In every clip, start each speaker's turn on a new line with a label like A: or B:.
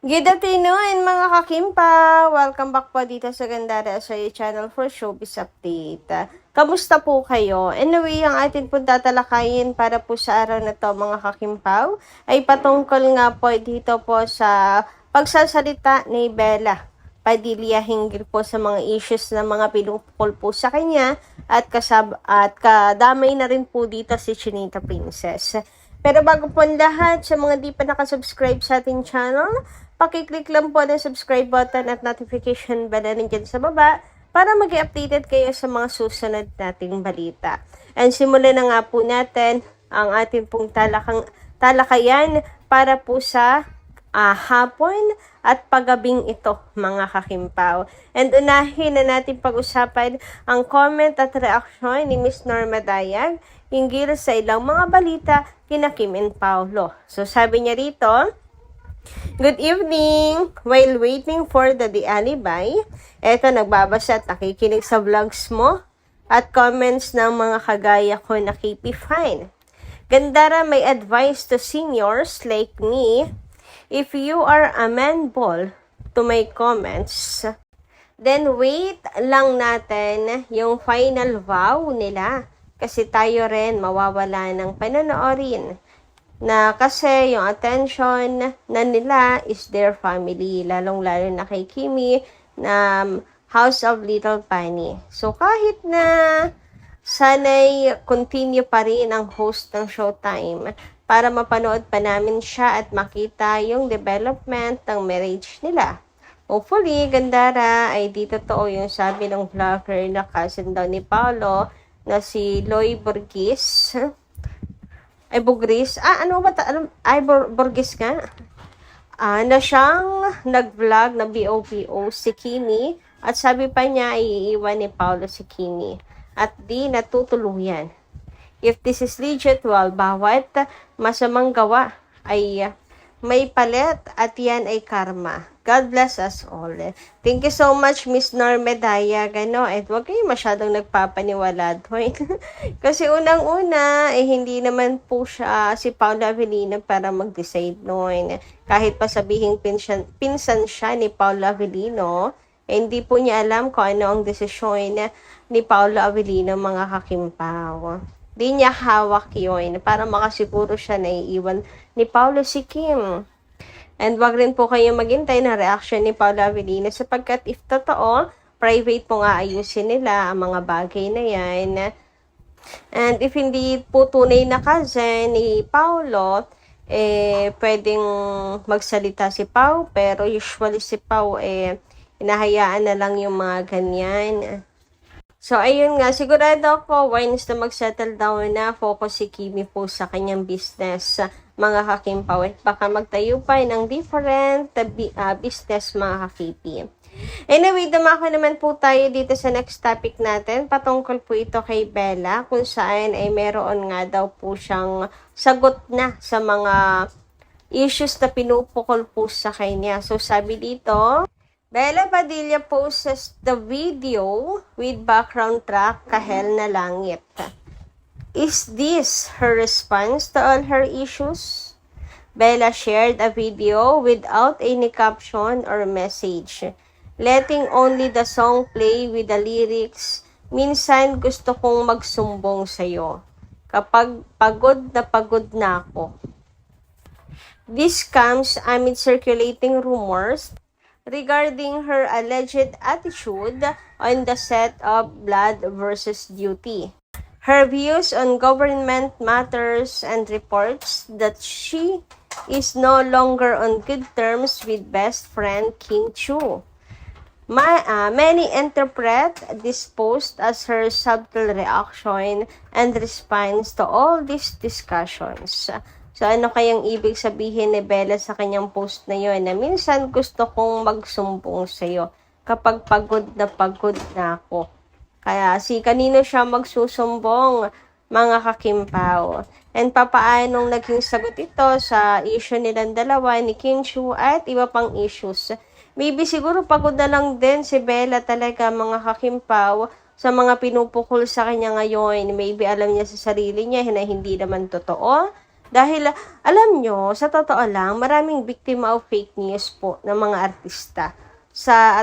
A: Good afternoon mga kakimpa! Welcome back po dito sa Gandara sa channel for Showbiz Update. Kamusta po kayo? Anyway, ang atin po tatalakayin para po sa araw na to mga kakimpaw ay patungkol nga po dito po sa pagsasalita ni Bella Padilla hinggil po sa mga issues na mga pinupukol po sa kanya at kadamay na rin po dito si Chinita Princess. Pero bago po ang lahat, sa mga di pa nakasubscribe sa ating channel, pakiclick lang po ang subscribe button at notification bell na dyan sa baba para mag-updated kayo sa mga susunod nating balita. And simulan na nga po natin ang ating pong talakayan para po sa hapon at paggabing ito, mga kakimpaw. And unahin na natin pag-usapan ang comment at reaksyon ni Miss Norma Dayag hinggil sa ilang mga balita kina Kim and Paulo. So sabi niya rito, "Good evening! While waiting for the alibi, eto nagbabasa at nakikinig sa vlogs mo at comments ng mga kagaya ko na KP Fine. Gandara, may advice to seniors like me. If you are amenable to my comments, then wait lang natin yung final vow nila. Kasi tayo rin mawawala ng panonoorin. Na kasi yung attention na nila is their family. Lalong-lalo na kay Kimi na House of Little Bunny. So kahit na sana'y continue pa rin ang host ng Showtime para mapanood pa namin siya at makita yung development ng marriage nila. Hopefully, Gandara, ay di totoo yung sabi ng vlogger na cousin daw ni Paolo na si Loy Borges. Ay, Bugris. Borges ka? Na siyang nag-vlog na BOPO si Kimi at sabi pa niya ay iiwan ni Paolo si Kimi at di natutuluyan. If this is legit, well, bawat masamang gawa ay may palit at yan ay karma. God bless us all. Thank you so much, Miss Norma Dayag. At huwag kayo masyadong nagpapaniwala doon. Kasi unang-una, hindi naman po siya si Paolo Avellino para mag-decide noon. Kahit pa sabihing pinsan siya ni Paolo Avellino, hindi po niya alam kung ano ang desisyon ni Paolo Avellino, mga kakimpaw. Di niya hawak yun para makasiguro siya na iiwan ni Paolo si Kim. And wag rin po kayo maghintay ng reaction ni Paolo Avellino sapagkat if totoo, private po nga ayusin nila ang mga bagay na yan. And if hindi po tunay na cousin ni Paolo, pwedeng magsalita si Pao, pero usually si Pao, hinahayaan na lang yung mga ganyan. So, ayun nga, sigurado ako, once na mag-settle down na, focus si Kimi po sa kanyang business, mga kakimpaw. Baka magtayo pa ng different business, mga kakipi. Anyway, dumako naman po tayo dito sa next topic natin. Patungkol po ito kay Bella, kung saan ay meron nga daw po siyang sagot na sa mga issues na pinupukol po sa kanya. So, sabi dito, Bella Padilla posts the video with background track Kahel na Langit. Is this her response to all her issues? Bella shared a video without any caption or message, letting only the song play with the lyrics, "Minsan gusto kong magsumbong sa'yo, kapag pagod na ako." This comes amid circulating rumors regarding her alleged attitude on the set of Blood vs. Duty. Her views on government matters and reports that she is no longer on good terms with best friend Kim Chiu. Many interpret this post as her subtle reaction and response to all these discussions. So, ano kayang ibig sabihin ni Bella sa kanyang post na yun? Na minsan gusto kong magsumbong sa'yo kapag pagod na ako. Kaya kanino siya magsusumbong, mga kakimpaw? And papaanong naging sagot ito sa issue nilang dalawa ni Kim Chiu at iba pang issues? Maybe siguro pagod na lang din si Bella talaga, mga kakimpaw, sa mga pinupukol sa kanya ngayon. Maybe alam niya sa sarili niya na hindi naman totoo. Dahil alam nyo, sa totoo lang, maraming biktima of fake news po ng mga artista.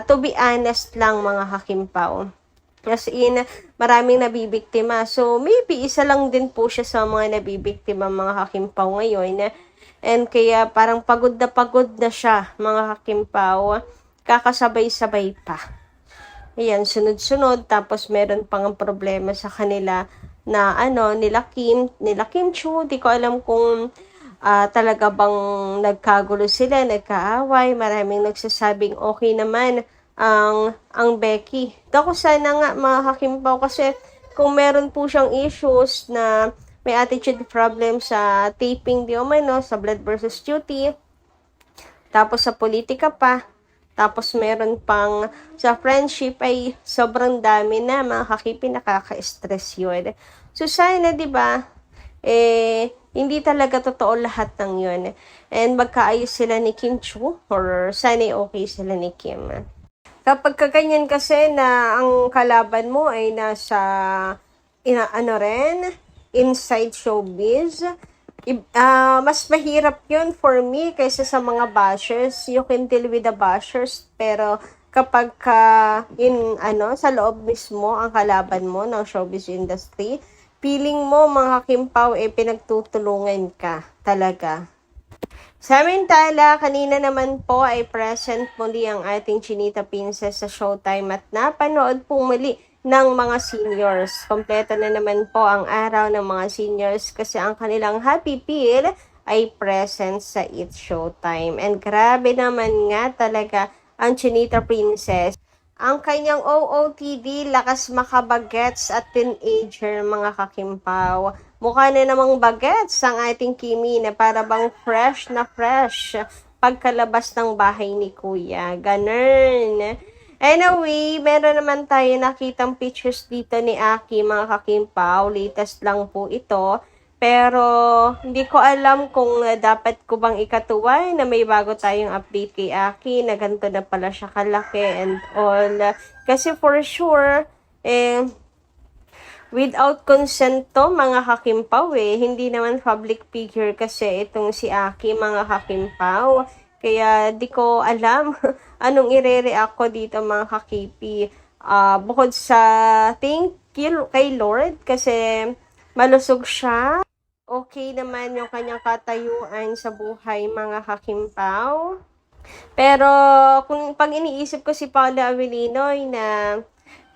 A: To be honest lang mga kakimpaw. As in, maraming nabibiktima. So, maybe isa lang din po siya sa mga nabibiktima mga kakimpaw ngayon. And kaya parang pagod na siya mga kakimpaw. Kakasabay-sabay pa. Ayan, sunod-sunod. Tapos meron pang problema sa kanila na nila Kim Chu. Di ko alam kung talaga bang nagkagulo sila, nagkaaway. Maraming nagsasabing okay naman ang Becky. Dako sana nga mga kakimpaw kasi kung meron po siyang issues na may attitude problem sa taping di umano, sa Blood versus Duty, tapos sa politika pa, tapos meron pang sa friendship ay sobrang dami na mga kakipi, nakaka-stress yun. So sana 'di ba hindi talaga totoo lahat ng yun. And magkaayos sila ni Kim Chu or sana okay sila ni Kim. Kapag kaganyan kasi na ang kalaban mo ay nasa inside showbiz, mas mahirap yun for me kaysa sa mga bashers. You can deal with the bashers, pero kapag sa loob mismo ang kalaban mo ng showbiz industry, feeling mo mga kimpaw pinagtutulungan ka talaga. Samantala, kanina naman po ay present muli ang ating Chinita Princess sa Showtime at napanood po muli ng mga seniors. Kompleto na naman po ang araw ng mga seniors kasi ang kanilang happy pill ay present sa It's Showtime. And grabe naman nga talaga ang Chinita Princess. Ang kanyang OOTD, lakas makabagets at teenager mga kakimpaw. Mukha na namang bagets ang ating Kimi na para bang fresh na fresh pagkalabas ng bahay ni Kuya. Ganun. Anyway, meron naman tayo nakitang pictures dito ni Aki mga kakimpaw. Latest lang po ito. Pero, hindi ko alam kung dapat ko bang ikatuway na may bago tayong update kay Aki na ganito na pala siya kalaki and all. Kasi for sure, without consent to, mga kakimpaw hindi naman public figure kasi itong si Aki, mga kakimpaw. Kaya, di ko alam anong ire-react ko dito, mga kakipi. Bukod sa thank you kay Lord kasi malusog siya. Okay naman yung kanyang katayuan sa buhay, mga kakimpaw. Pero kung pag iniisip ko si Paula Avellino na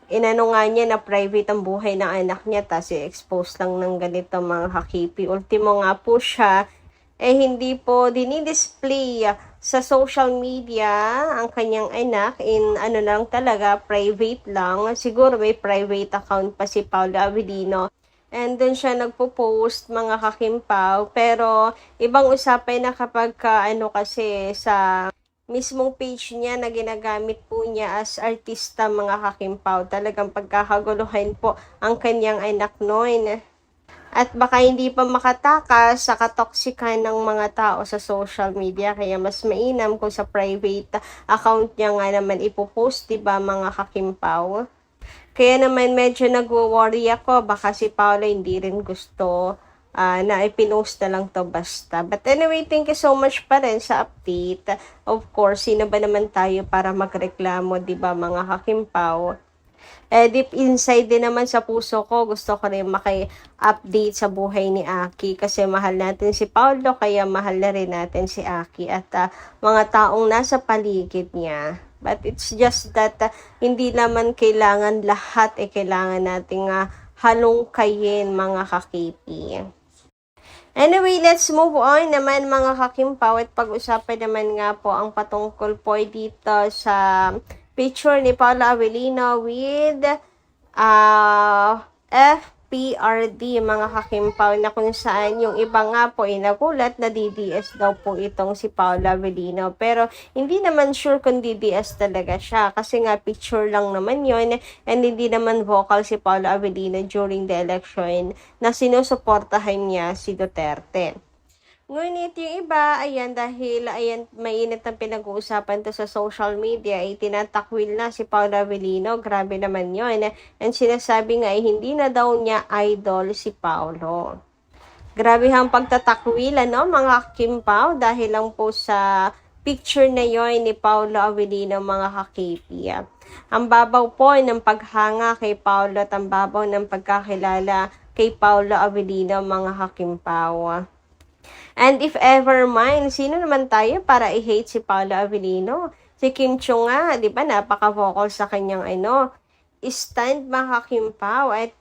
A: inano nga niya na private ang buhay ng anak niya, tas i-expose lang ng ganito mga kakipi. Ultimo nga po siya, hindi po dinidisplay sa social media ang kanyang anak in lang talaga, private lang. Siguro may private account pa si Paula Avellino. And doon siya nagpo-post mga kakimpaw. Pero ibang usapan na kapag kasi sa mismong page niya na ginagamit po niya as artista mga kakimpaw. Talagang pagkakaguluhan po ang kanyang anak noon. At baka hindi pa makatakas sa katoksikan ng mga tao sa social media. Kaya mas mainam kung sa private account niya nga naman ipopost, diba mga kakimpaw? Kaya naman medyo nagwo-worry ako, baka si Paula hindi rin gusto na ipinost na lang to basta. But anyway, thank you so much pa rin sa update. Of course, sino ba naman tayo para magreklamo, di ba mga kakimpaw? Deep inside din naman sa puso ko, gusto ko rin maki-update sa buhay ni Aki kasi mahal natin si Paulo, kaya mahal na rin natin si Aki at mga taong nasa paligid niya. But it's just that hindi naman kailangan lahat kailangan nating halongkayin mga kakipi. Anyway, let's move on naman mga kakimpaw at pag-usapan naman nga po ang patungkol po dito sa picture ni Paula Avellino with FPRD mga kakimpaw na kung saan yung iba nga po nagulat na DDS daw po itong si Paula Avellino. Pero hindi naman sure kung DDS talaga siya kasi nga picture lang naman yon and hindi naman vocal si Paula Avellino during the election na sinusuportahan niya si Duterte. Ngunit yung iba, dahil mainit ang pinag-uusapan to sa social media, tinatakwil na si Paula Avellino. Grabe naman yun. And sinasabi nga hindi na daw niya idol si Paulo. Grabe ang pagtatakwil, ano, mga Kimpaw, dahil lang po sa picture na yon ni Paolo Avellino, mga kakipi. Ang babaw po ng paghanga kay Paolo at ang babaw ng pagkakilala kay Paolo Avellino, mga kakimpaw. And if ever mind, sino naman tayo para i-hate si Paolo Avellino? Si Kim Chiu nga, di ba, napaka-vocal sa kanyang stand, mga kakimpaw. At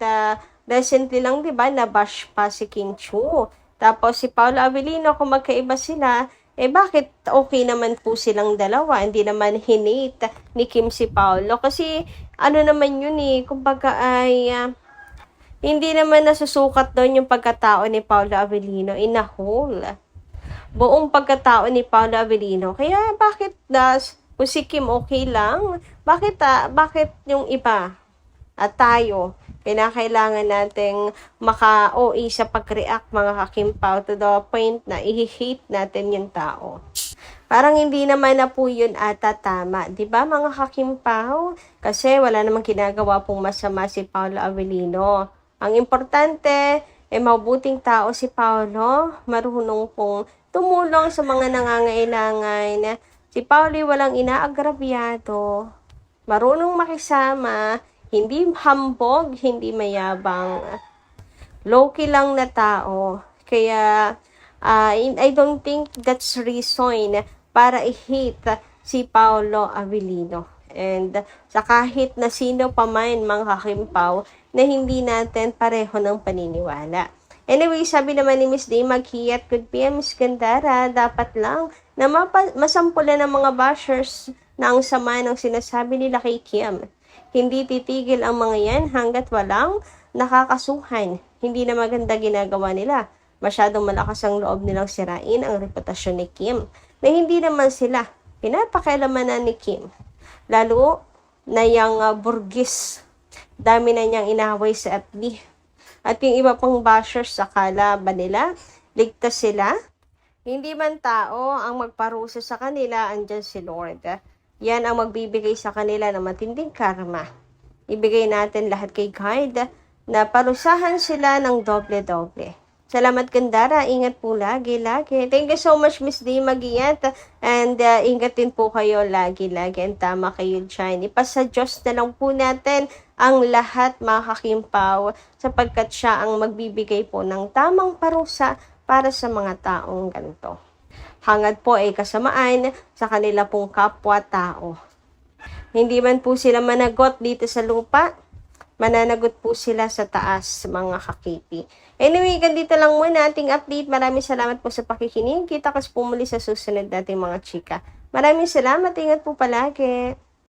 A: recently lang, di ba, nabash pa si Kim Chiu. Tapos si Paolo Avellino, kung magkaiba sila, bakit okay naman po silang dalawa? Hindi naman hinate ni Kim si Paolo. Kasi, ano naman yun kumbaga ay, hindi naman nasusukat doon yung pagkatao ni Paolo Avellino in a whole. Buong pagkatao ni Paolo Avellino. Kaya, bakit kung si Kim okay lang, bakit yung iba? At tayo, kinakailangan nating maka-OA sa pag-react, mga kakimpaw, to the point na i-hate natin yung tao. Parang hindi naman na po yun ata tama. Diba, mga kakimpaw? Kasi wala namang ginagawa pong masama si Paolo Avellino. Ang importante, mabuting tao si Paolo. Marunong pong tumulong sa mga nangangailangan. Si Paolo walang inaagrabyado. Marunong makisama. Hindi hambog, hindi mayabang. Low-key lang na tao. Kaya, I don't think that's reason para i-hate si Paolo Avellino. And sa kahit na sino pa man, mga kakimpaw, na hindi natin pareho ng paniniwala. Anyway, sabi naman ni Miss Day Maghiyat, good PM, Miss Gandara, dapat lang na masampulan ng mga bashers na ang sama ng sinasabi nila kay Kim. Hindi titigil ang mga yan hanggat walang nakakasuhan. Hindi na maganda ginagawa nila. Masyadong malakas ang loob nilang sirain ang reputasyon ni Kim na hindi naman sila pinapakialamanan ni Kim. Lalo na yung burgis. Dami na niyang inaway sa FB. At yung iba pang bashers, akala ba nila ligtas sila? Hindi man tao ang magparusa sa kanila, andyan si Lord. Yan ang magbibigay sa kanila ng matinding karma. Ibigay natin lahat kay God na parusahan sila ng doble-doble. Salamat, Gandara. Ingat po lagi-lagi. Thank you so much, Miss D. Magiyat. And ingat din po kayo lagi-lagi. And tama kayo dyan. Ipasa Diyos na lang po natin ang lahat, mga kakimpaw, sapagkat siya ang magbibigay po ng tamang parusa para sa mga taong ganito. Hangad po ay kasamaan sa kanila pong kapwa-tao. Hindi man po sila managot dito sa lupa, mananagot po sila sa taas, mga kakipi. Anyway, ganito lang muna ating update. Maraming salamat po sa pakikinig. Kita kas po muli sa susunod nating mga chika. Maraming salamat. Ingat po palagi.